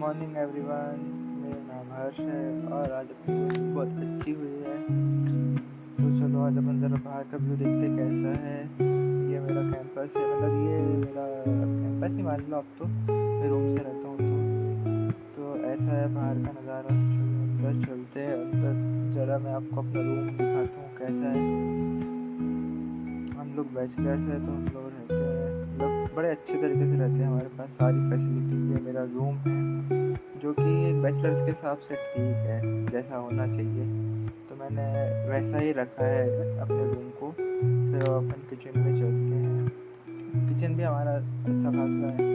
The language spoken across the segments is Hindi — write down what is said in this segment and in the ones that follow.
Morning everyone. मेरा नाम हर्ष है और आज अपनी नींद बहुत अच्छी हुई है। तो चलो आज अपन ज़रा बाहर का व्यू देखते कैसा है। ये मेरा कैंपस है, मतलब ये मेरा कैंपस ही मान लो। अब तो मैं रूम से रहता हूँ तो ऐसा है बाहर का नज़ारा। चलो अंदर चलते हैं। अंदर ज़रा मैं आपको अपना रूम दिखाता हूँ कैसा है। हम लोग बैचलर्स हैं तो हम लोग रहते हैं, मतलब बड़े अच्छे तरीके से रहते हैं। हमारे पास सारी फैसिलिटी है। मेरा रूम है जो कि एक बैचलर्स के हिसाब से ठीक है, जैसा होना चाहिए। तो मैंने वैसा ही रखा है अपने रूम को। फिर अपन किचन में चलते हैं। किचन भी हमारा अच्छा खासा है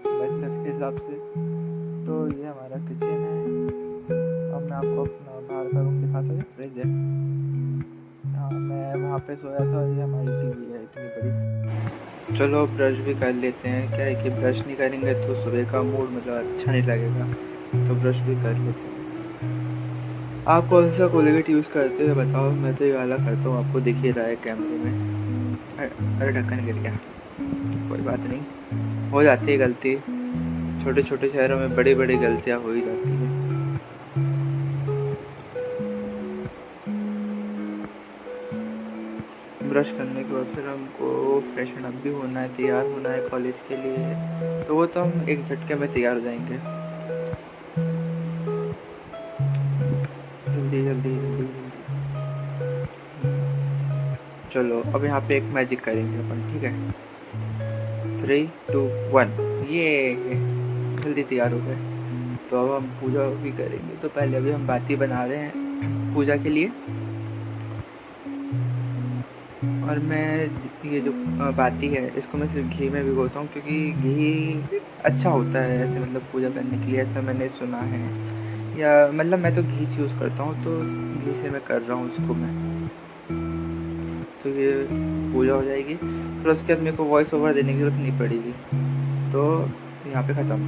बैचलर्स के हिसाब से। तो ये हमारा किचन है। अब मैं आपको अपना बाहर का रूम दिखाता हूँ। फ्रिज है, हाँ मैं वहाँ पे सोया था। और ये हमारी टीवी है इतनी बड़ी। चलो ब्रश भी कर लेते हैं। क्या है कि ब्रश नहीं करेंगे तो सुबह का मूड मतलब अच्छा नहीं लगेगा, तो ब्रश भी कर लेते हैं। आप कौन सा कोलगेट यूज़ करते हो बताओ। मैं तो ये वाला करता हूँ, आपको दिख ही रहा है कैमरे में। अरे ढक्कन गिर गया, कोई बात नहीं, हो जाती है गलती। छोटे छोटे शहरों में बड़ी बड़ी गलतियाँ हो ही जाती हैं। ब्रश करने के बाद फिर हमको फ्रेशन अप भी होना है, तैयार होना है कॉलेज के लिए। तो वो तो हम एक झटके में तैयार हो जाएंगे। जल्दी जल्दी जल्दी जल्दी। चलो अब यहाँ पे एक मैजिक करेंगे अपन, ठीक है। 3, 2, 1 ये जल्दी तैयार हो गए। तो अब हम पूजा भी करेंगे। तो पहले अभी हम बाती बना रहे हैं पूजा के लिए। और मैं ये जो बाती है इसको मैं सिर्फ घी में भिगोता हूँ, क्योंकि घी अच्छा होता है ऐसे मतलब पूजा करने के लिए, ऐसा मैंने सुना है। या मतलब मैं तो घी यूज़ करता हूँ, तो घी से मैं कर रहा हूँ इसको मैं। तो ये पूजा हो जाएगी, फिर उसके बाद मेरे को वॉइस ओवर देने की ज़रूरत नहीं पड़ेगी। तो यहाँ पे ख़त्म।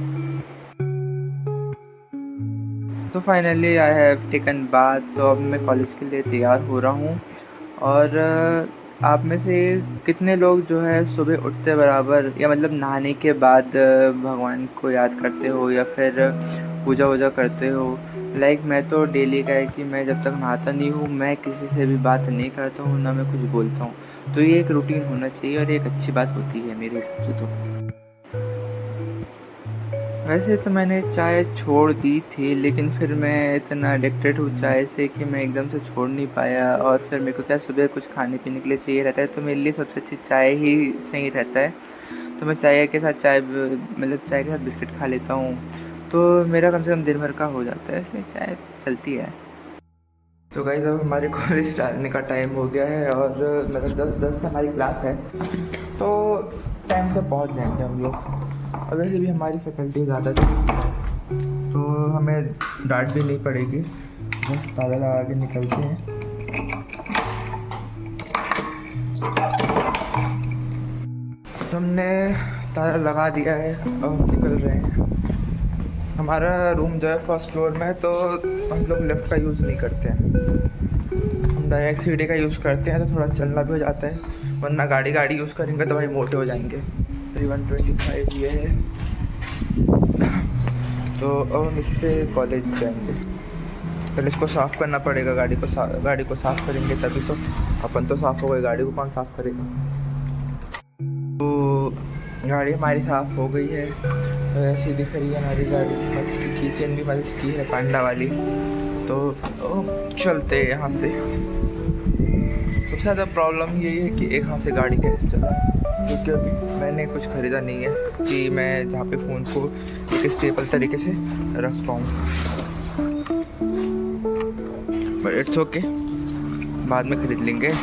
तो finally I have taken bath. तो अब मैं कॉलेज के लिए तैयार हो रहा हूँ। और आप में से कितने लोग जो है सुबह उठते बराबर या मतलब नहाने के बाद भगवान को याद करते हो या फिर पूजा वूजा करते हो। लाइक मैं तो डेली का है कि मैं जब तक नहाता नहीं हूँ मैं किसी से भी बात नहीं करता हूँ, ना मैं कुछ बोलता हूँ। तो ये एक रूटीन होना चाहिए और एक अच्छी बात होती है मेरे हिसाब से। तो वैसे तो मैंने चाय छोड़ दी थी, लेकिन फिर मैं इतना एडिक्टेड हूँ चाय से कि मैं एकदम से छोड़ नहीं पाया। और फिर मेरे को क्या सुबह कुछ खाने पीने के लिए चाहिए रहता है, तो मेरे लिए सबसे अच्छी चाय ही सही रहता है। तो मैं चाय के साथ मतलब चाय के साथ बिस्किट खा लेता हूँ। तो मेरा कम से कम दिन भर का हो जाता है, इसलिए चाय चलती है। तो गाइस अब हमारे कॉलेज स्टार्टने का टाइम हो गया है और मतलब 10 से हमारी क्लास है, तो टाइम से पहुंच जाएंगे हम लोग। और वैसे भी हमारी फैकल्टी ज़्यादा थी तो हमें डांट भी नहीं पड़ेगी, बस ताला लगा के निकलते हैं। तो हमने ताला लगा दिया है, अब हम निकल रहे हैं। हमारा रूम जो है फर्स्ट फ्लोर में है, तो हम लोग लिफ्ट का यूज़ नहीं करते हैं, हम डायरेक्ट सीढ़ी का यूज़ करते हैं। तो थोड़ा चलना भी हो जाता है, वरना गाड़ी यूज़ करेंगे तो भाई मोटे हो जाएंगे। 125 ये है। तो अब हम इससे कॉलेज जाएंगे। पहले इसको साफ़ करना पड़ेगा, गाड़ी को साफ़ करेंगे तभी तो। अपन तो साफ़ हो गए, गाड़ी को कौन साफ़ करेगा। तो गाड़ी हमारी साफ़ हो गई है, तो ऐसी दिख रही है हमारी गाड़ी। इसकी किचन भी मतलब इसकी है पांडा वाली। तो चलते हैं यहाँ से। सबसे ज़्यादा प्रॉब्लम यही है कि एक हाथ से गाड़ी कैसे चलाएं, क्योंकि अभी मैंने कुछ ख़रीदा नहीं है कि मैं जहाँ पे फ़ोन को एक स्टेबल तरीके से रख पाऊँ। बट इट्स ओके, बाद में ख़रीद लेंगे।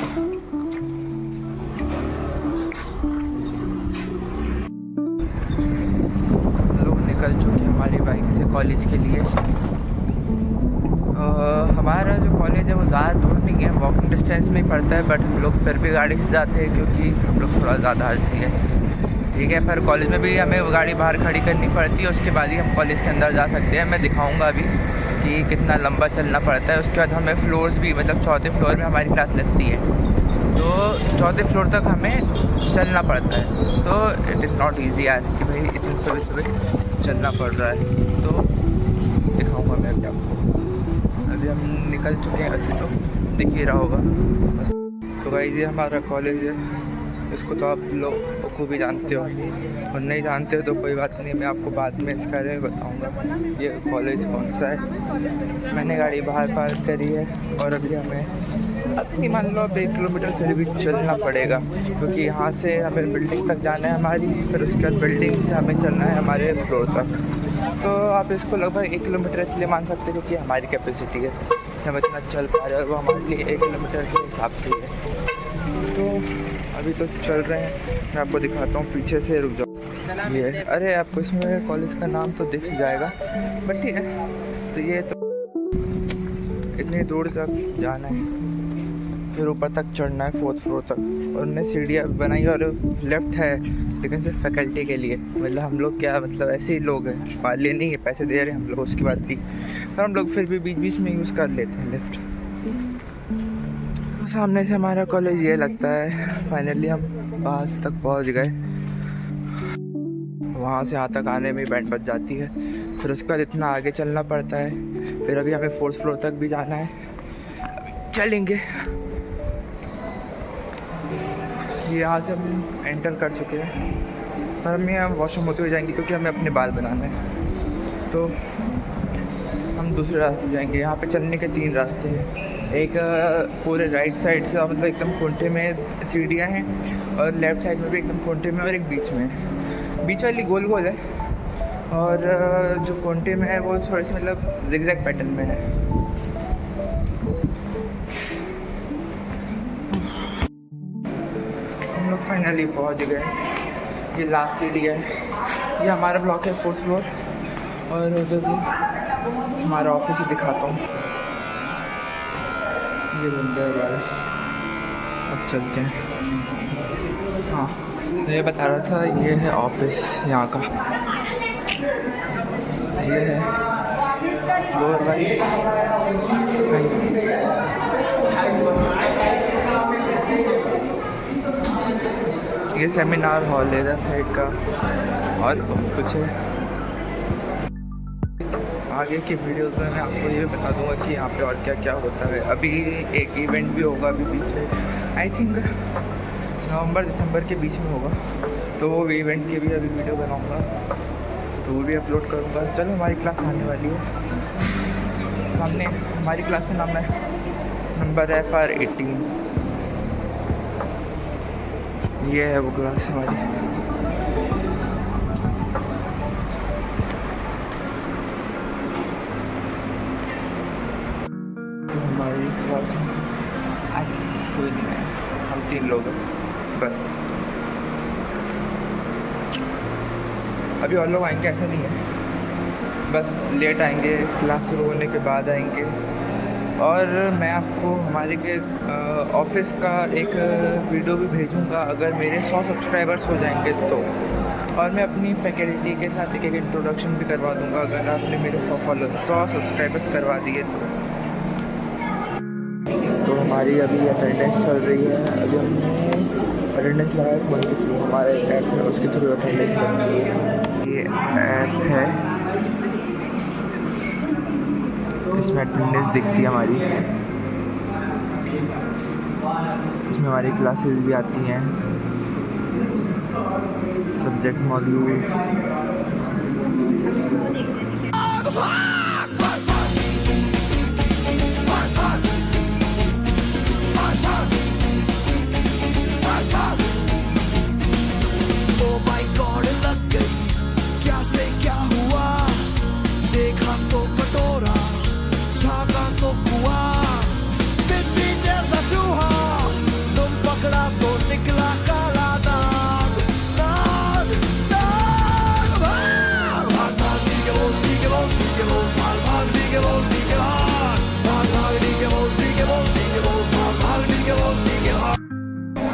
लोग निकल चुके हमारी बाइक से कॉलेज के लिए। हमारा जो कॉलेज है वो ज़्यादा दूर नहीं है, वॉकिंग डिस्टेंस में ही पड़ता है, बट हम लोग फिर भी गाड़ी से जाते हैं क्योंकि हम लोग थोड़ा ज़्यादा आलसी है। ठीक है, फिर कॉलेज में भी हमें गाड़ी बाहर खड़ी करनी पड़ती है, उसके बाद ही हम कॉलेज के अंदर जा सकते हैं। मैं दिखाऊंगा अभी कि कितना लंबा चलना पड़ता है। उसके बाद हमें फ्लोर्स भी, मतलब चौथे फ्लोर में हमारी क्लास लगती है, तो चौथे फ्लोर तक हमें चलना पड़ता है। तो इट इज़ नॉट ईजी यार कि भाई इतनी सुबह सुबह चलना पड़ रहा है। तो दिखाऊंगा मैं अभी आपको। अभी हम निकल चुके हैं, वैसे तो दिख ही रहा होगा बस। तो गाइस ये हमारा कॉलेज है, इसको तो आप लोग खूब ही जानते हो, और नहीं जानते हो तो कोई बात नहीं, मैं आपको बाद में इसके बारे में बताऊँगा ये कॉलेज कौन सा है। मैंने गाड़ी बाहर पार्क करी है और अभी हमें अपनी मान लो अब 1 किलोमीटर फिर भी चलना पड़ेगा, क्योंकि यहाँ से हमें बिल्डिंग तक जाना है हमारी, फिर उसके बाद बिल्डिंग से हमें चलना है हमारे फ्लोर तक। तो आप इसको लगभग 1 किलोमीटर इसलिए मान सकते हैं क्योंकि हमारी कैपेसिटी है, हम इतना चल पा रहे हैं, और वो हमारे लिए 1 किलोमीटर के हिसाब से ही है। तो अभी तो चल रहे हैं, मैं आपको दिखाता हूँ पीछे से, रुक जाओ। ये अरे आपको इसमें कॉलेज का नाम तो दिख जाएगा, बट ठीक है। तो ये तो इतनी दूर तक जाना है, फिर ऊपर तक चढ़ना है 4th फ्लोर तक, और उन्होंने सीढ़ियाँ बनाई और लेफ़्ट है, लेकिन सिर्फ फैकल्टी के लिए। मतलब हम लोग क्या, मतलब ऐसे ही लोग हैं, पाले नहीं है, पैसे दे रहे हैं हम लोग उसके बाद भी, और हम लोग फिर भी बीच बीच में यूज़ कर लेते हैं लेफ़्ट। सामने से हमारा कॉलेज ये लगता है। फाइनली हम पास तक पहुंच गए, वहाँ से यहाँ तक आने में बैंड बज जाती है, फिर उसके बाद इतना आगे चलना पड़ता है। फिर अभी हमें 4th फ्लोर तक भी जाना है, चलेंगे। ये यहाँ से हम एंटर कर चुके हैं, पर हम यहाँ वॉशरूम होते हुए जाएंगे क्योंकि हमें अपने बाल बनाना है, तो हम दूसरे रास्ते जाएंगे। यहाँ पे चलने के 3 रास्ते हैं, एक पूरे राइट साइड से मतलब एकदम कोने में सीढ़ियाँ हैं, और लेफ़्ट साइड में भी एकदम कोने में, और एक बीच में, बीच वाली गोल गोल है, और जो कोने में है वो थोड़ी सी मतलब जिगजैग पैटर्न में है। हम लोग फाइनली पहुँच गए, ये लास्ट सीढ़ी है, ये हमारा ब्लॉक है 4th फ्लोर, और उधर भी हमारा ऑफिस ही दिखाता हूँ, ये बंदा है भाई। अब चलते हैं। हाँ, ये बता रहा था, ये है ऑफिस यहाँ का, ये है फ्लोर वाइज। ये सेमिनार हॉल है इधर साइड का, और कुछ है आगे की वीडियोस में मैं आपको ये बता दूंगा कि यहाँ पे और क्या क्या होता है। अभी एक इवेंट भी होगा अभी बीच में, आई थिंक नवंबर दिसंबर के बीच में होगा, तो वो इवेंट के भी अभी वीडियो बनाऊंगा, तो वो भी अपलोड करूँगा। चलो हमारी क्लास आने वाली है सामने, हमारी क्लास का नाम है नंबर FR18, ये है वो क्लास हमारी। तो हमारी क्लास में कोई नहीं है, हम 3 लोग हैं बस। अभी और लोग आएंगे ऐसा नहीं है, बस लेट आएंगे, क्लास शुरू होने के बाद आएंगे। और मैं आपको हमारे के ऑफिस का एक वीडियो भी भेजूंगा अगर मेरे 100 सब्सक्राइबर्स हो जाएंगे तो, और मैं अपनी फैकल्टी के साथ एक इंट्रोडक्शन भी करवा दूंगा अगर आपने मेरे 100 सब्सक्राइबर्स करवा दिए तो हमारी अभी अटेंडेंस चल रही है। अभी हमने अटेंडेंस लगाया फ़ोन के थ्रू, हमारे ऐप है उसके थ्रू अटेंडेंस लगाई है। ये ऐप है, इसमें अटेंडेंस दिखती है हमारी, इसमें हमारी क्लासेस भी आती हैं, सब्जेक्ट मॉड्यूल।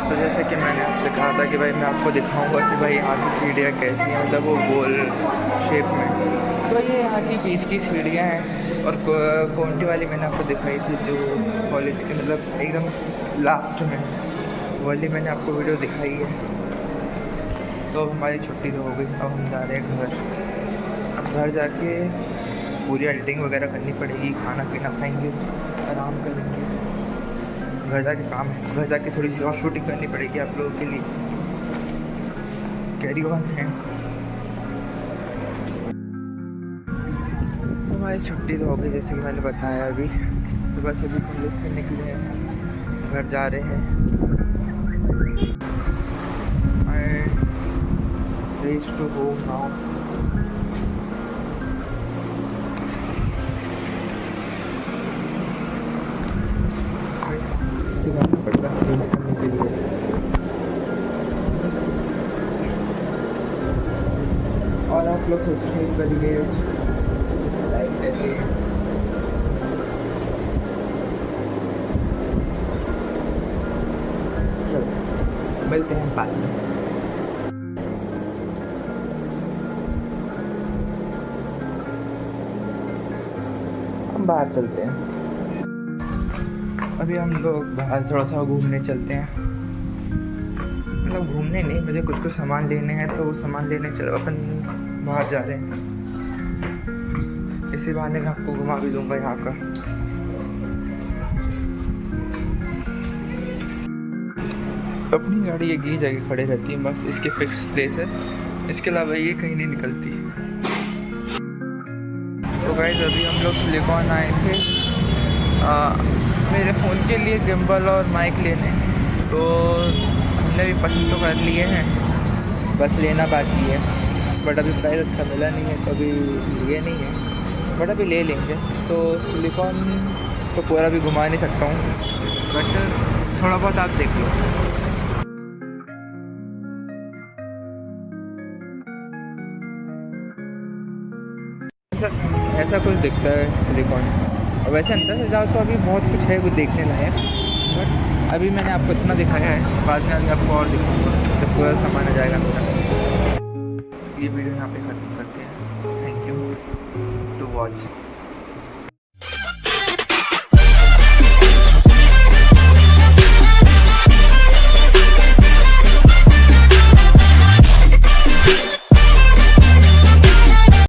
तो जैसे कि मैंने आपसे कहा था कि भाई मैं आपको दिखाऊंगा कि भाई यहाँ की सीढ़ियाँ कैसी हैं, मतलब वो गोल शेप में। तो ये यहाँ की बीच की सीढ़ियाँ हैं, और कोंटी वाली मैंने आपको दिखाई थी जो कॉलेज के मतलब एकदम लास्ट में, वाली मैंने आपको वीडियो दिखाई है। तो अब हमारी छुट्टी तो हो गई, अब हम जा रहे हैं घर। अब घर जाके पूरी एडिटिंग वगैरह करनी पड़ेगी, खाना पीना खाएंगे, आराम करेंगे, घर जाके काम है, घर जाके थोड़ी सी और शूटिंग करनी पड़ेगी आप लोगों के लिए। कैरी ऑन है। तो हमारी छुट्टी तो हो गई जैसे कि मैंने बताया अभी। तो बस अभी कॉलेज से निकले हैं, घर जा रहे हैं। I reach to home now. पड़ता है चेंज करने के लिए। और आप लोग सब्सक्राइब करिए, लाइक करिए। चलो मिलते हैं बाद में। हम बाहर चलते हैं। अभी हम लोग बाहर थोड़ा सा घूमने चलते हैं, मतलब घूमने नहीं, मुझे कुछ सामान लेने हैं तो वो सामान लेने चलो अपन बाहर जा रहे हैं। इसी बहाने मैं आपको घुमा भी दूंगा यहाँ का। अपनी गाड़ी एक ही जगह खड़े रहती है, बस इसकी फिक्स प्लेस है, इसके अलावा ये कहीं नहीं निकलती। तो गाइस अभी हम लोग सिलिकॉन आए थे मेरे फ़ोन के लिए गिम्बल और माइक लेने। तो हमने भी पसंद तो कर लिए हैं, बस लेना बाकी है। बट अभी प्राइस अच्छा मिला नहीं है तो अभी लिए नहीं है, बट अभी ले लेंगे। तो सिलिकॉन तो पूरा भी घुमा नहीं सकता हूँ, बट थोड़ा बहुत आप देख लो। ऐसा कुछ दिखता है सिलिकॉन। और वैसे अंदर से जाओ तो अभी बहुत कुछ है कुछ देखने लायक, बट अभी मैंने आपको इतना दिखाया है, बाद में अभी आपको और दिखाऊंगा जब पूरा सामान आ जाएगा मेरा। ये वीडियो यहाँ पे ख़त्म करते हैं। Thank you to watch.